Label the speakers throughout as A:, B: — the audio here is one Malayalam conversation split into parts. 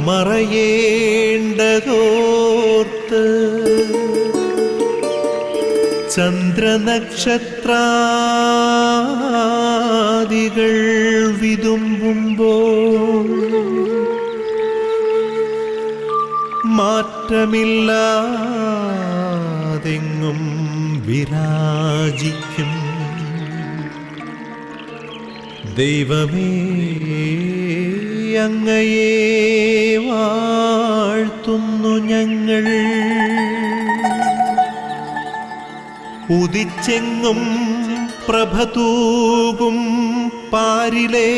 A: മറയേണ്ടതോർത്ത് ചന്ദ്രനക്ഷത്രാദികൾ വിതുമ്പുമ്പോൾ മാറ്റമില്ലാതെങ്ങും വിരാജിക്കും ദൈവമേ, അങ്ങയെ വാഴ്ത്തുന്നു ഞങ്ങൾ. ഉദിച്ചെങ്ങും പ്രഭതൂകും പാരിലെ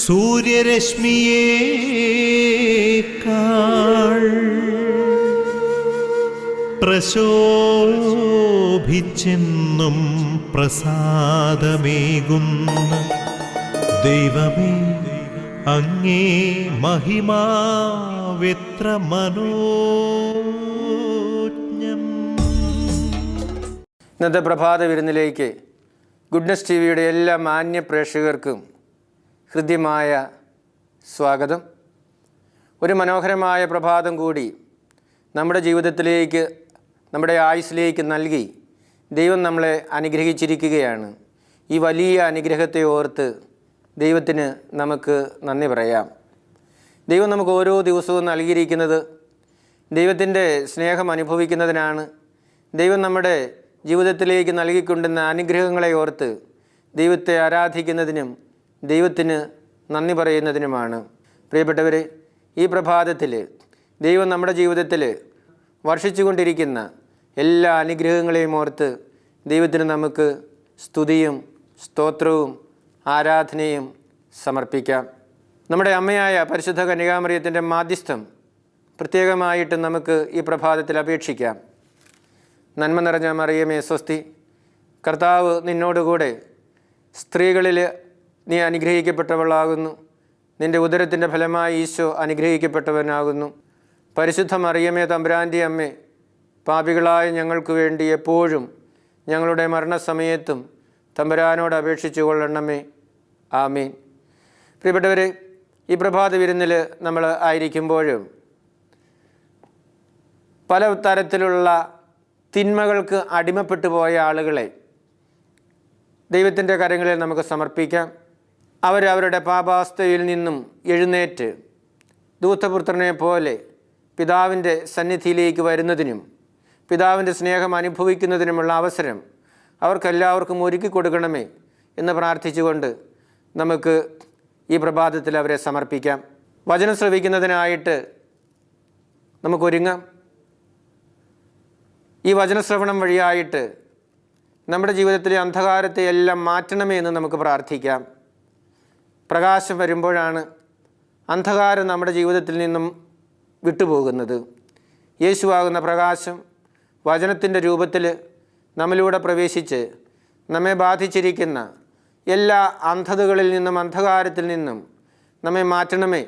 A: സൂര്യരശ്മിയേക്കാൾ പ്രശോഭിച്ചെന്നും പ്രസാദമേകുന്ന ദൈവമേ, അങ്ങേ മഹിമാവെത്ര മനോജ്ഞം.
B: ഇന്നത്തെ പ്രഭാത വിരുന്നിലേക്ക് ഗുഡ്നസ് ടി വിയുടെ എല്ലാ മാന്യ പ്രേക്ഷകർക്കും ഹൃദ്യമായ സ്വാഗതം. ഒരു മനോഹരമായ പ്രഭാതം കൂടി നമ്മുടെ ജീവിതത്തിലേക്ക്, നമ്മുടെ ആയുസ്സിലേക്ക് നൽകി ദൈവം നമ്മളെ അനുഗ്രഹിച്ചിരിക്കുകയാണ്. ഈ വലിയ അനുഗ്രഹത്തെ ഓർത്ത് ദൈവത്തിന് നമുക്ക് നന്ദി പറയാം. ദൈവം നമുക്ക് ഓരോ ദിവസവും നൽകിയിരിക്കുന്നത് ദൈവത്തിൻ്റെ സ്നേഹം അനുഭവിക്കുന്നതിനാണ്. ദൈവം നമ്മുടെ ജീവിതത്തിലേക്ക് നൽകിക്കൊണ്ടുന്ന അനുഗ്രഹങ്ങളെ ഓർത്ത് ദൈവത്തെ ആരാധിക്കുന്നതിനും ദൈവത്തിന് നന്ദി പറയുന്നതിനുമാണ്. പ്രിയപ്പെട്ടവരെ, ഈ പ്രഭാതത്തിൽ ദൈവം നമ്മുടെ ജീവിതത്തിൽ വർഷിച്ചു കൊണ്ടിരിക്കുന്ന എല്ലാ അനുഗ്രഹങ്ങളെയും ഓർത്ത് ദൈവത്തിന് നമുക്ക് സ്തുതിയും സ്തോത്രവും ആരാധനയും സമർപ്പിക്കാം. നമ്മുടെ അമ്മയായ പരിശുദ്ധ കന്യകാമറിയത്തിൻ്റെ മാധ്യസ്ഥം പ്രത്യേകമായിട്ട് നമുക്ക് ഈ പ്രഭാതത്തിൽ അപേക്ഷിക്കാം. നന്മ നിറഞ്ഞ മറിയമേ സ്വസ്തി, കർത്താവ് നിന്നോടുകൂടെ സ്ത്രീകളിൽ നീ അനുഗ്രഹിക്കപ്പെട്ടവളാകുന്നു. നിൻ്റെ ഉദരത്തിൻ്റെ ഫലമായി ഈശോ അനുഗ്രഹിക്കപ്പെട്ടവനാകുന്നു. പരിശുദ്ധ മറിയമേ തമ്പുരാൻ്റെ അമ്മേ, പാപികളായ ഞങ്ങൾക്ക് വേണ്ടി എപ്പോഴും ഞങ്ങളുടെ മരണസമയത്തും തമ്പുരാനോട് അപേക്ഷിച്ചു കൊള്ളണമേ. ആമീൻ. പ്രിയപ്പെട്ടവരെ, ഈ പ്രഭാത വിരുന്നിൽ നമ്മൾ ആയിരിക്കുമ്പോഴും പല തരത്തിലുള്ള തിന്മകൾക്ക് അടിമപ്പെട്ടു പോയ ആളുകളെ ദൈവത്തിൻ്റെ കരങ്ങളിൽ നമുക്ക് സമർപ്പിക്കാം. അവരവരുടെ പാപാവസ്ഥയിൽ നിന്നും എഴുന്നേറ്റ് ദൂതപുത്രനെ പോലെ പിതാവിൻ്റെ സന്നിധിയിലേക്ക് വരുന്നതിനും പിതാവിൻ്റെ സ്നേഹം അനുഭവിക്കുന്നതിനുമുള്ള അവസരം അവർക്കെല്ലാവർക്കും ഒരുക്കി കൊടുക്കണമേ എന്ന് പ്രാർത്ഥിച്ചുകൊണ്ട് നമുക്ക് ഈ പ്രഭാതത്തിൽ അവരെ സമർപ്പിക്കാം. വചനം ശ്രവിക്കുന്നതിനായിട്ട് നമുക്കൊരുങ്ങാം. ഈ വചനശ്രവണം വഴിയായിട്ട് നമ്മുടെ ജീവിതത്തിലെ അന്ധകാരത്തെ എല്ലാം മാറ്റണമേ എന്ന് നമുക്ക് പ്രാർത്ഥിക്കാം. പ്രകാശം വരുമ്പോഴാണ് അന്ധകാരം നമ്മുടെ ജീവിതത്തിൽ നിന്നും വിട്ടുപോകുന്നത്. യേശുവാകുന്ന പ്രകാശം വചനത്തിൻ്റെ രൂപത്തിൽ നമ്മിലൂടെ പ്രവേശിച്ച് നമ്മെ ബാധിച്ചിരിക്കുന്ന എല്ലാ അന്ധതകളിൽ നിന്നും അന്ധകാരത്തിൽ നിന്നും നമ്മെ മാറ്റണമേ,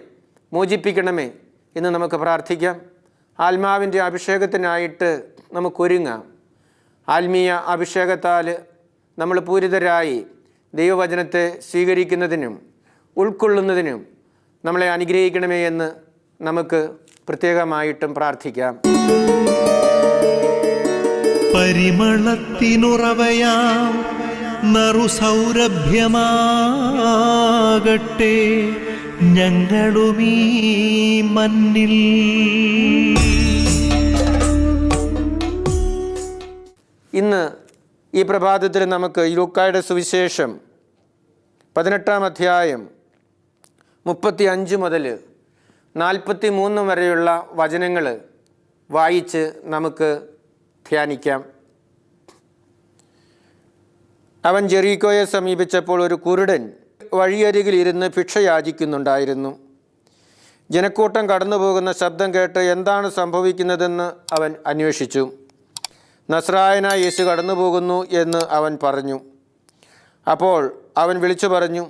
B: മോചിപ്പിക്കണമേ എന്ന് നമുക്ക് പ്രാർത്ഥിക്കാം. ആത്മാവിൻ്റെ അഭിഷേകത്തിനായിട്ട് നമുക്കൊരുങ്ങാം. ആത്മീയ അഭിഷേകത്താൽ നമ്മൾ പൂരിതരായി ദൈവവചനത്തെ സ്വീകരിക്കുന്നതിനും ഉൾക്കൊള്ളുന്നതിനും നമ്മളെ അനുഗ്രഹിക്കണമേ എന്ന് നമുക്ക് പ്രത്യേകമായിട്ടും പ്രാർത്ഥിക്കാം.
A: പരിമളത്തിനുറവയാം നറുസൗരഭ്യമാകട്ടെ ഞങ്ങളുമീ മണ്ണിൽ.
B: ഇന്ന് ഈ പ്രഭാതത്തിൽ നമുക്ക് ലൂക്കായുടെ സുവിശേഷം 18-ാം അധ്യായം 35 മുതൽ 43 വരെയുള്ള വചനങ്ങൾ വായിച്ച് നമുക്ക് ധ്യാനിക്കാം. അവൻ ജെറീക്കോയെ സമീപിച്ചപ്പോൾ ഒരു കുരുടൻ വഴിയരികിൽ ഇരുന്ന് ഭിക്ഷ യാചിക്കുന്നുണ്ടായിരുന്നു. ജനക്കൂട്ടം കടന്നു പോകുന്ന ശബ്ദം കേട്ട് എന്താണ് സംഭവിക്കുന്നതെന്ന് അവൻ അന്വേഷിച്ചു. നസ്രായനായ യേശു കടന്നു പോകുന്നു എന്ന് അവൻ പറഞ്ഞു. അപ്പോൾ അവൻ വിളിച്ചു പറഞ്ഞു,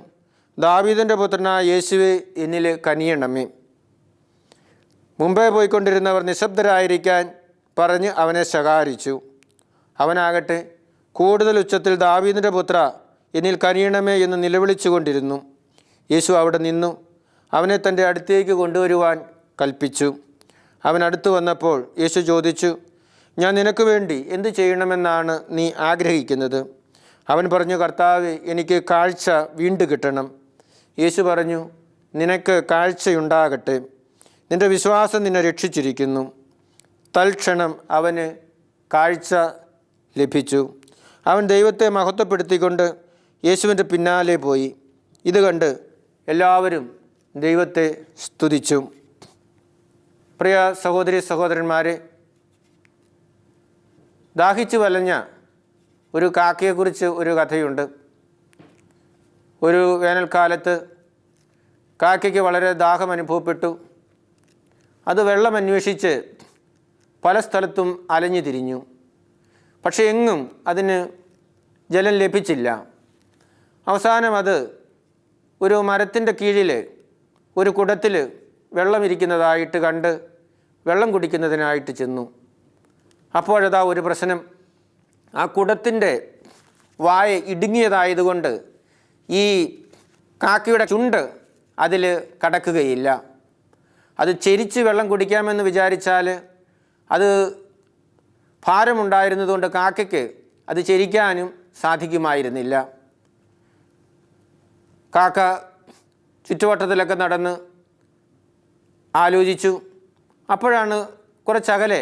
B: ദാവീദിൻ്റെ പുത്രനായ യേശുവേ, എന്നിൽ കനിയണമേ. മുമ്പേ പോയിക്കൊണ്ടിരുന്നവർ നിശബ്ദരായിരിക്കാൻ പറഞ്ഞ് അവനെ ശകാരിച്ചു. അവനാകട്ടെ കൂടുതൽ ഉച്ചത്തിൽ ദാവീദിൻ്റെ പുത്ര, എന്നിൽ കനിയണമേ എന്ന് നിലവിളിച്ചു കൊണ്ടിരുന്നു. യേശു അവിടെ നിന്നു. അവനെ തൻ്റെ അടുത്തേക്ക് കൊണ്ടുവരുവാൻ കൽപ്പിച്ചു. അവൻ അടുത്തു വന്നപ്പോൾ യേശു ചോദിച്ചു, ഞാൻ നിനക്ക് വേണ്ടി എന്ത് ചെയ്യണമെന്നാണ് നീ ആഗ്രഹിക്കുന്നത്? അവൻ പറഞ്ഞു, കർത്താവേ, എനിക്ക് കാഴ്ച വീണ്ടും കിട്ടണം. യേശു പറഞ്ഞു, നിനക്ക് കാഴ്ചയുണ്ടാകട്ടെ, നിൻ്റെ വിശ്വാസം നിന്നെ രക്ഷിച്ചിരിക്കുന്നു. തൽക്ഷണം അവന് കാഴ്ച ലഭിച്ചു. അവൻ ദൈവത്തെ മഹത്വപ്പെടുത്തിക്കൊണ്ട് യേശുവിൻ്റെ പിന്നാലെ പോയി. ഇത് കണ്ട് എല്ലാവരും ദൈവത്തെ സ്തുതിച്ചു. പ്രിയ സഹോദരി സഹോദരന്മാരെ, ദാഹിച്ചു വലഞ്ഞ ഒരു കാക്കയെക്കുറിച്ച് ഒരു കഥയുണ്ട്. ഒരു വേനൽക്കാലത്ത് കാക്കയ്ക്ക് വളരെ ദാഹം അനുഭവപ്പെട്ടു. അത് വെള്ളം അന്വേഷിച്ച് പല സ്ഥലത്തും അലഞ്ഞു തിരിഞ്ഞു. പക്ഷേ എങ്ങും അതിന് ജലം ലഭിച്ചില്ല. അവസാനം അത് ഒരു മരത്തിൻ്റെ കീഴിൽ ഒരു കുടത്തിൽ വെള്ളം ഇരിക്കുന്നതായിട്ട് കണ്ട് വെള്ളം കുടിക്കുന്നതിനായിട്ട് ചെന്നു. അപ്പോഴതാ ഒരു പ്രശ്നം. ആ കുടത്തിൻ്റെ വായ ഇടുങ്ങിയതായതുകൊണ്ട് ഈ കാക്കയുടെ ചുണ്ട് അതിൽ കടക്കുകയില്ല. അത് ചെരിച്ച് വെള്ളം കുടിക്കാമെന്ന് വിചാരിച്ചാൽ അത് ഭാരമുണ്ടായിരുന്നതുകൊണ്ട് കാക്കയ്ക്ക് അത് ചെരിക്കാനും സാധിക്കുമായിരുന്നില്ല. കാക്ക ചുറ്റുവട്ടത്തിലൊക്കെ നടന്ന് ആലോചിച്ചു. അപ്പോഴാണ് കുറച്ചകലെ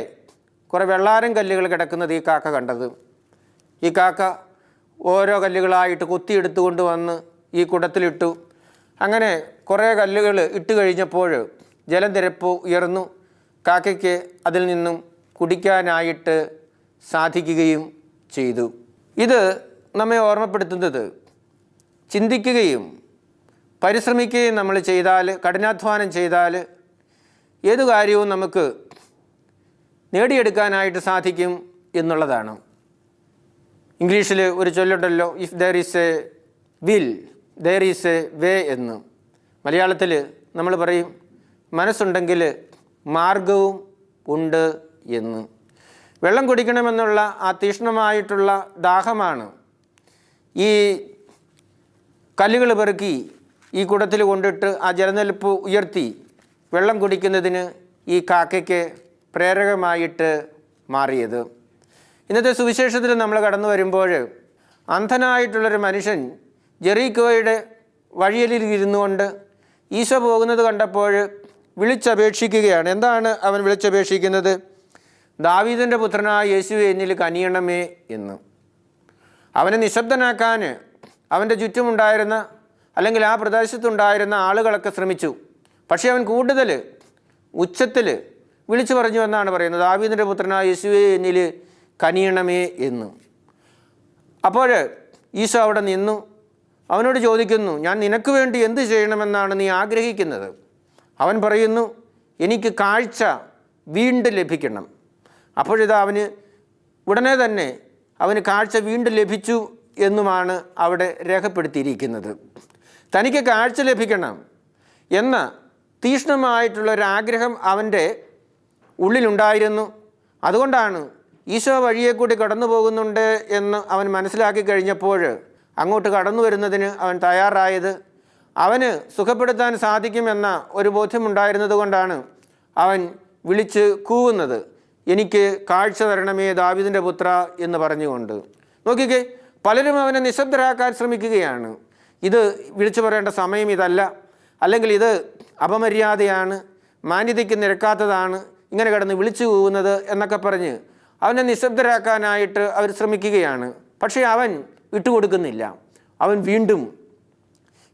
B: കുറേ വെള്ളാരം കല്ലുകൾ കിടക്കുന്നത് ഈ കാക്ക കണ്ടത്. ഈ കാക്ക ഓരോ കല്ലുകളായിട്ട് കൊത്തിയെടുത്തുകൊണ്ട് വന്ന് ഈ കുടത്തിലിട്ടു. അങ്ങനെ കുറേ കല്ലുകൾ ഇട്ട് കഴിഞ്ഞപ്പോൾ ജലനിരപ്പ് ഉയർന്നു. കാക്കയ്ക്ക് അതിൽ നിന്നും കുടിക്കാനായിട്ട് സാധിക്കുകയും ചെയ്തു. ഇത് നമ്മെ ഓർമ്മപ്പെടുത്തുന്നത്, ചിന്തിക്കുകയും പരിശ്രമിക്കുകയും നമ്മൾ ചെയ്താൽ, കഠിനാധ്വാനം ചെയ്താൽ ഏതു കാര്യവും നമുക്ക് നേടിയെടുക്കാനായിട്ട് സാധിക്കും എന്നുള്ളതാണ്. ഇംഗ്ലീഷിൽ ഒരു ചൊല്ലുണ്ടല്ലോ, if there is a will there is a way എന്ന്. മലയാളത്തിൽ നമ്മൾ പറയും, മനസ്സുണ്ടെങ്കിൽ മാർഗവും ഉണ്ട് എന്ന്. വെള്ളം കുടിക്കണമെന്നുള്ള ആ തീക്ഷ്ണമായിട്ടുള്ള ദാഹമാണ് ഈ കല്ലുകൾ പെറുക്കി ഈ കുടത്തിൽ കൊണ്ടിട്ട് ആ ജലനിരപ്പ് ഉയർത്തി വെള്ളം കുടിക്കുന്നതിന് ഈ കാക്കയ്ക്ക് പ്രേരകമായിട്ട് മാറിയത്. ഇന്നത്തെ സുവിശേഷത്തിൽ നമ്മൾ കടന്നു വരുമ്പോൾ അന്ധനായിട്ടുള്ളൊരു മനുഷ്യൻ ജെറീക്കോയുടെ വഴിയലിൽ ഇരുന്നുകൊണ്ട് ഈശോ പോകുന്നത് കണ്ടപ്പോൾ വിളിച്ചപേക്ഷിക്കുകയാണ്. എന്താണ് അവൻ വിളിച്ചപേക്ഷിക്കുന്നത്? ദാവീദിൻ്റെ പുത്രനായ യേശുവേ, എന്നിൽ കനിയണമേ എന്ന്. അവനെ നിശബ്ദനാക്കാൻ അവൻ്റെ ചുറ്റുമുണ്ടായിരുന്ന, അല്ലെങ്കിൽ ആ പ്രദേശത്തുണ്ടായിരുന്ന ആളുകളൊക്കെ ശ്രമിച്ചു. പക്ഷേ അവൻ കൂടുതൽ ഉച്ചത്തിൽ വിളിച്ചു പറഞ്ഞു എന്നാണ് പറയുന്നത്, ദാവീദിൻ്റെ പുത്രനായ യേശുവേ, എന്നിൽ കനിയണമേ എന്ന്. അപ്പോൾ ഈശോ അവിടെ നിന്നു. അവനോട് ചോദിക്കുന്നു, ഞാൻ നിനക്ക് വേണ്ടി എന്ത് ചെയ്യണമെന്നാണ് നീ ആഗ്രഹിക്കുന്നത്? അവൻ പറയുന്നു, എനിക്ക് കാഴ്ച വീണ്ടും ലഭിക്കണം. അപ്പോഴിത് അവന് ഉടനെ തന്നെ അവന് കാഴ്ച വീണ്ടും ലഭിച്ചു എന്നുമാണ് അവിടെ രേഖപ്പെടുത്തിയിരിക്കുന്നത്. തനിക്ക് കാഴ്ച ലഭിക്കണം എന്ന തീക്ഷ്ണമായിട്ടുള്ളൊരാഗ്രഹം അവൻ്റെ ഉള്ളിലുണ്ടായിരുന്നു. അതുകൊണ്ടാണ് ഈശോ വഴിയെ കൂടി കടന്നു പോകുന്നുണ്ട് എന്ന് അവൻ മനസ്സിലാക്കി കഴിഞ്ഞപ്പോൾ അങ്ങോട്ട് കടന്നു വരുന്നതിന് അവൻ തയ്യാറായത്. അവന് സുഖപ്പെടുത്താൻ സാധിക്കുമെന്ന ഒരു ബോധ്യമുണ്ടായിരുന്നത് കൊണ്ടാണ് അവൻ വിളിച്ച് കൂവുന്നത്, എനിക്ക് കാഴ്ച തരണമേ ദാവീദിൻ്റെ പുത്ര എന്ന് പറഞ്ഞുകൊണ്ട്. നോക്കിക്കേ, പലരും അവനെ നിശബ്ദരാക്കാൻ ശ്രമിക്കുകയാണ്. ഇത് വിളിച്ചു പറയേണ്ട സമയം ഇതല്ല, അല്ലെങ്കിൽ ഇത് അപമര്യാദയാണ്, മാന്യതയ്ക്ക് നിരക്കാത്തതാണ്, ഇങ്ങനെ കിടന്ന് വിളിച്ചു കൂവുന്നത് എന്നൊക്കെ പറഞ്ഞ് അവനെ നിശബ്ദരാക്കാനായിട്ട് അവർ ശ്രമിക്കുകയാണ്. പക്ഷേ അവൻ വിട്ടുകൊടുക്കുന്നില്ല. അവൻ വീണ്ടും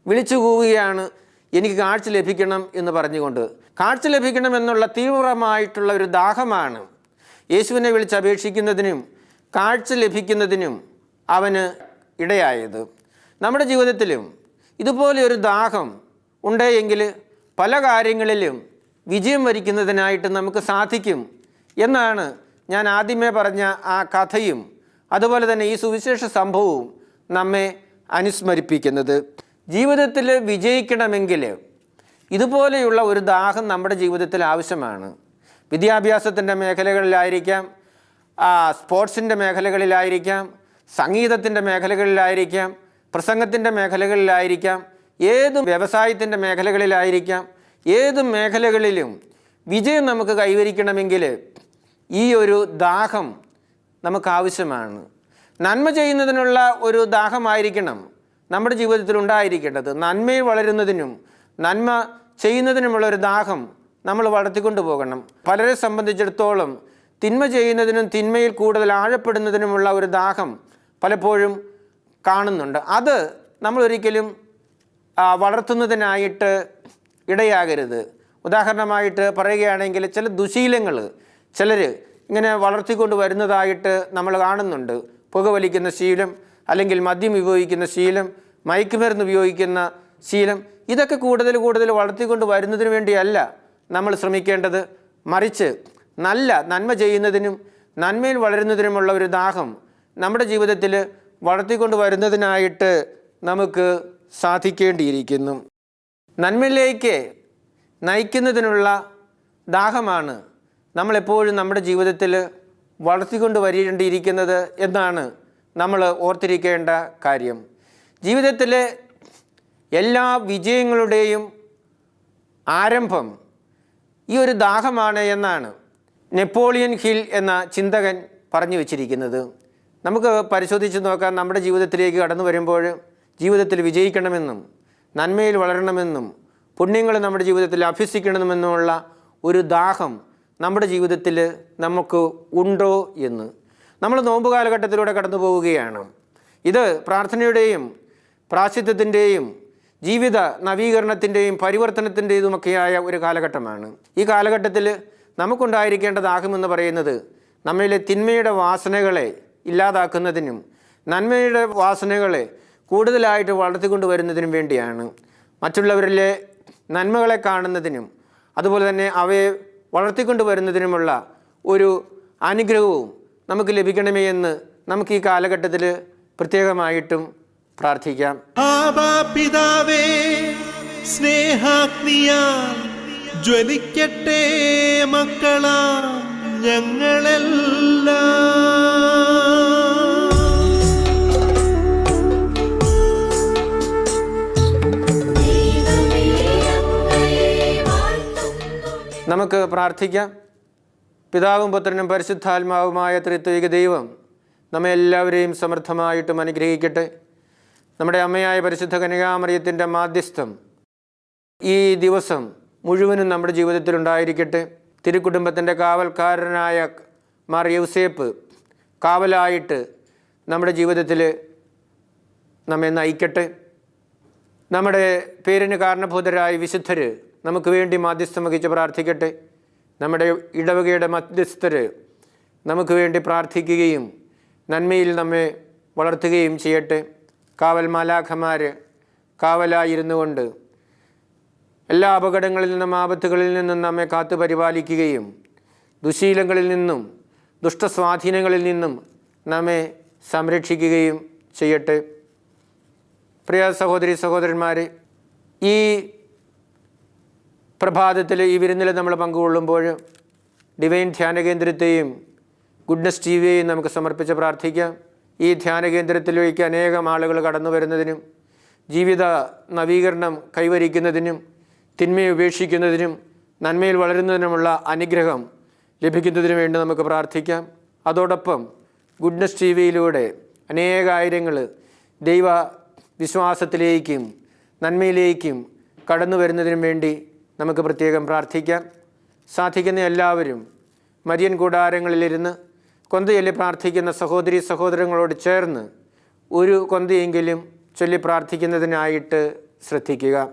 B: വിളിച്ചു കൂവുകയാണ്, എനിക്ക് കാഴ്ച ലഭിക്കണം എന്ന് പറഞ്ഞുകൊണ്ട്. കാഴ്ച ലഭിക്കണം എന്നുള്ള തീവ്രമായിട്ടുള്ള ഒരു ദാഹമാണ് യേശുവിനെ വിളിച്ചപേക്ഷിക്കുന്നതിനും കാഴ്ച ലഭിക്കുന്നതിനും അവന് ഇടയായത്. നമ്മുടെ ജീവിതത്തിലും ഇതുപോലെ ഒരു ദാഹം ഉണ്ടെങ്കിൽ പല കാര്യങ്ങളിലും വിജയം വരിക്കുന്നതിനായിട്ട് നമുക്ക് സാധിക്കും എന്നാണ് ഞാൻ ആദ്യമേ പറഞ്ഞ ആ കഥയും അതുപോലെ തന്നെ ഈ സുവിശേഷ സംഭവവും നമ്മെ അനുസ്മരിപ്പിക്കുന്നത്. ജീവിതത്തിൽ വിജയിക്കണമെങ്കിൽ ഇതുപോലെയുള്ള ഒരു ദാഹം നമ്മുടെ ജീവിതത്തിൽ ആവശ്യമാണ്. വിദ്യാഭ്യാസത്തിൻ്റെ മേഖലകളിലായിരിക്കാം, സ്പോർട്സിൻ്റെ മേഖലകളിലായിരിക്കാം, സംഗീതത്തിൻ്റെ മേഖലകളിലായിരിക്കാം, പ്രസംഗത്തിൻ്റെ മേഖലകളിലായിരിക്കാം. ഏത് വ്യവസായത്തിൻ്റെ മേഖലകളിലായിരിക്കാം, ഏത് മേഖലകളിലും വിജയം നമുക്ക് കൈവരിക്കണമെങ്കിൽ ഈ ഒരു ദാഹം നമുക്ക് ആവശ്യമാണ്. നന്മ ചെയ്യുന്നതിനുള്ള ഒരു ദാഹമായിരിക്കണം നമ്മുടെ ജീവിതത്തിൽ ഉണ്ടായിരിക്കേണ്ടത്. നന്മയിൽ വളരുന്നതിനും നന്മ ചെയ്യുന്നതിനുമുള്ള ഒരു ദാഹം നമ്മൾ വളർത്തിക്കൊണ്ടു പോകണം. പലരെ സംബന്ധിച്ചിടത്തോളം തിന്മ ചെയ്യുന്നതിനും തിന്മയിൽ കൂടുതൽ ആഴപ്പെടുന്നതിനുമുള്ള ഒരു ദാഹം പലപ്പോഴും കാണുന്നുണ്ട്. അത് നമ്മളൊരിക്കലും വളർത്തുന്നതിനായിട്ട് ഇടയാകരുത്. ഉദാഹരണമായിട്ട് പറയുകയാണെങ്കിൽ ചില ദുശീലങ്ങൾ ചിലർ ഇങ്ങനെ വളർത്തിക്കൊണ്ട് വരുന്നതായിട്ട് നമ്മൾ കാണുന്നുണ്ട്. പുകവലിക്കുന്ന ശീലം, അല്ലെങ്കിൽ മദ്യം ഉപയോഗിക്കുന്ന ശീലം, മയക്കുമരുന്ന് ഉപയോഗിക്കുന്ന ശീലം, ഇതൊക്കെ കൂടുതൽ വളർത്തിക്കൊണ്ട് വരുന്നതിന് വേണ്ടിയല്ല നമ്മൾ ശ്രമിക്കേണ്ടത്. മറിച്ച് നന്മ ചെയ്യുന്നതിനും നന്മയിൽ വളരുന്നതിനുമുള്ള ഒരു ദാഹം നമ്മുടെ ജീവിതത്തിൽ വളർത്തിക്കൊണ്ട് വരുന്നതിനായിട്ട് നമുക്ക് സാധിക്കേണ്ടിയിരിക്കുന്നു. നന്മയിലേക്ക് നയിക്കുന്നതിനുള്ള ദാഹമാണ് നമ്മളെപ്പോഴും നമ്മുടെ ജീവിതത്തിൽ വളർത്തിക്കൊണ്ട് വരേണ്ടിയിരിക്കുന്നത് എന്നാണ് നമ്മൾ ഓർത്തിരിക്കേണ്ട കാര്യം. ജീവിതത്തിലെ എല്ലാ വിജയങ്ങളുടെയും ആരംഭം ഈ ഒരു ദാഹമാണ് എന്നാണ് നെപ്പോളിയൻ ഹിൽ എന്ന ചിന്തകൻ പറഞ്ഞു വച്ചിരിക്കുന്നത്. നമുക്ക് പരിശോധിച്ച് നോക്കാം. നമ്മുടെ ജീവിതത്തിലേക്ക് കടന്നു വരുമ്പോൾ ജീവിതത്തിൽ വിജയിക്കണമെന്നും നന്മയിൽ വളരണമെന്നും പുണ്യങ്ങൾ നമ്മുടെ ജീവിതത്തിൽ അഭ്യസിക്കണമെന്നുമുള്ള ഒരു ദാഹം നമ്മുടെ ജീവിതത്തിൽ നമുക്ക് ഉണ്ടോ എന്ന്. നമ്മൾ നോമ്പ് കാലഘട്ടത്തിലൂടെ കടന്നു പോവുകയാണ്. ഇത് പ്രാർത്ഥനയുടെയും പ്രാശ്ചിത്വത്തിൻ്റെയും ജീവിത നവീകരണത്തിൻ്റെയും പരിവർത്തനത്തിൻ്റെതുമൊക്കെയായ ഒരു കാലഘട്ടമാണ്. ഈ കാലഘട്ടത്തിൽ നമുക്കുണ്ടായിരിക്കേണ്ട ദാഹമെന്ന് പറയുന്നത് നമ്മിലെ തിന്മയുടെ വാസനകളെ ഇല്ലാതാക്കുന്നതിനും നന്മയുടെ വാസനകളെ കൂടുതലായിട്ട് വളർത്തിക്കൊണ്ട് വരുന്നതിനും വേണ്ടിയാണ്. മറ്റുള്ളവരിലെ നന്മകളെ കാണുന്നതിനും അതുപോലെ തന്നെ അവയെ വളർത്തിക്കൊണ്ട് വരുന്നതിനുമുള്ള ഒരു അനുഗ്രഹവും നമുക്ക് ലഭിക്കണമേ എന്ന് നമുക്ക് ഈ കാലഘട്ടത്തിൽ പ്രത്യേകമായിട്ടും പ്രാർത്ഥിക്കാം.
A: ആബാ പിതാവേ, സ്നേഹാഗ്നിയാൽ ജ്വലിക്കട്ടെ മക്കളാ ഞങ്ങളെല്ലാം.
B: നമുക്ക് പ്രാർത്ഥിക്കാം. പിതാവും പുത്രനും പരിശുദ്ധാത്മാവുമായ ത്രിത്വൈക ദൈവം നമ്മെ എല്ലാവരെയും സമൃദ്ധമായിട്ടും അനുഗ്രഹിക്കട്ടെ. നമ്മുടെ അമ്മയായ പരിശുദ്ധ കന്യകാമറിയത്തിൻ്റെ മാധ്യസ്ഥം ഈ ദിവസം മുഴുവനും നമ്മുടെ ജീവിതത്തിൽ ഉണ്ടായിരിക്കട്ടെ. തിരുക്കുടുംബത്തിൻ്റെ കാവൽക്കാരനായ മാർ യൗസേപ്പ് കാവലായിട്ട് നമ്മുടെ ജീവിതത്തിൽ നമ്മെ നയിക്കട്ടെ. നമ്മുടെ പേരിന് കാരണഭൂതരായ വിശുദ്ധർ നമുക്ക് വേണ്ടി മാധ്യസ്ഥം വഹിച്ച് പ്രാർത്ഥിക്കട്ടെ. നമ്മുടെ ഇടവകയുടെ മധ്യസ്ഥർ നമുക്ക് വേണ്ടി പ്രാർത്ഥിക്കുകയും നന്മയിൽ നമ്മെ വളർത്തുകയും ചെയ്യട്ടെ. കാവൽ മാലാഖമാർ കാവലായിരുന്നു കൊണ്ട് എല്ലാ അപകടങ്ങളിൽ നിന്നും ആപത്തുകളിൽ നിന്നും നമ്മെ കാത്തു പരിപാലിക്കുകയും ദുശീലങ്ങളിൽ നിന്നും ദുഷ്ടസ്വാധീനങ്ങളിൽ നിന്നും നമ്മെ സംരക്ഷിക്കുകയും ചെയ്യട്ടെ. പ്രിയ സഹോദരി സഹോദരന്മാരെ, ഈ പ്രഭാതത്തിൽ ഈ വിരുന്നിൽ നമ്മൾ പങ്കുകൊള്ളുമ്പോൾ ഡിവൈൻ ധ്യാന കേന്ദ്രത്തെയും ഗുഡ്നസ് ടിവിയെയും നമുക്ക് സമർപ്പിച്ച് പ്രാർത്ഥിക്കാം. ഈ ധ്യാന കേന്ദ്രത്തിലേക്ക് അനേകം ആളുകൾ കടന്നു വരുന്നതിനും ജീവിത നവീകരണം കൈവരിക്കുന്നതിനും തിന്മയെ ഉപേക്ഷിക്കുന്നതിനും നന്മയിൽ വളരുന്നതിനുമുള്ള അനുഗ്രഹം ലഭിക്കുന്നതിനു വേണ്ടി നമുക്ക് പ്രാർത്ഥിക്കാം. അതോടൊപ്പം ഗുഡ്നസ് ടിവിയിലൂടെ അനേകായിരങ്ങൾ ദൈവ വിശ്വാസത്തിലേക്കും നന്മയിലേക്കും കടന്നു വരുന്നതിനും വേണ്ടി നമുക്ക് പ്രത്യേകം പ്രാർത്ഥിക്കാം. സാധിക്കുന്ന എല്ലാവരും മരിയൻ കൂടാരങ്ങളിലിരുന്ന് കൊന്തയൊല്ലി പ്രാർത്ഥിക്കുന്ന സഹോദരി സഹോദരങ്ങളോട് ചേർന്ന് ഒരു കൊന്തയെങ്കിലും ചൊല്ലി പ്രാർത്ഥിക്കുന്നതിനായിട്ട് ശ്രദ്ധിക്കുക.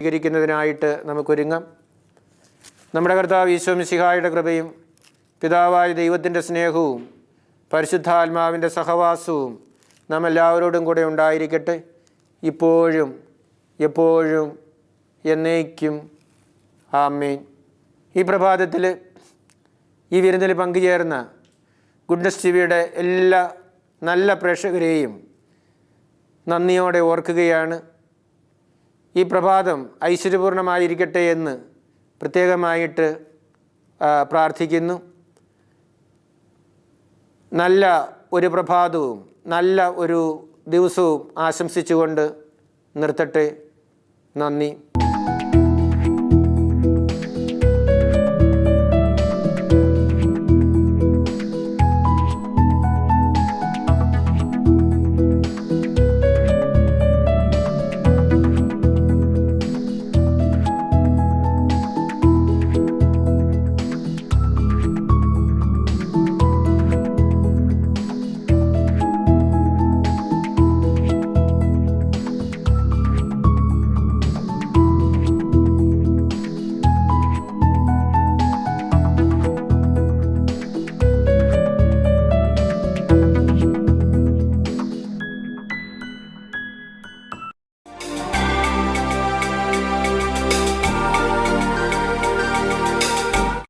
B: സ്വീകരിക്കുന്നതിനായിട്ട് നമുക്കൊരുങ്ങാം. നമ്മുടെ കർത്താവ് ഈശോ മിശിഹായുടെ കൃപയും പിതാവായ ദൈവത്തിൻ്റെ സ്നേഹവും പരിശുദ്ധാത്മാവിൻ്റെ സഹവാസവും നാം എല്ലാവരോടും കൂടെ ഉണ്ടായിരിക്കട്ടെ, ഇപ്പോഴും എപ്പോഴും എന്നേക്കും. ആമേൻ. ഈ പ്രഭാതത്തിൽ ഈ വിരുന്നിൽ പങ്കുചേർന്ന ഗുഡ്നസ് ടിവിയുടെ എല്ലാ നല്ല പ്രേക്ഷകരെയും നന്ദിയോടെ ഓർക്കുകയാണ്. ഈ പ്രഭാതം ഐശ്വര്യപൂർണമായിരിക്കട്ടെ എന്ന് പ്രത്യേകമായിട്ട് പ്രാർത്ഥിക്കുന്നു. നല്ല ഒരു പ്രഭാതവും നല്ല ഒരു ദിവസവും ആശംസിച്ചുകൊണ്ട് നിർത്തട്ടെ. നന്ദി.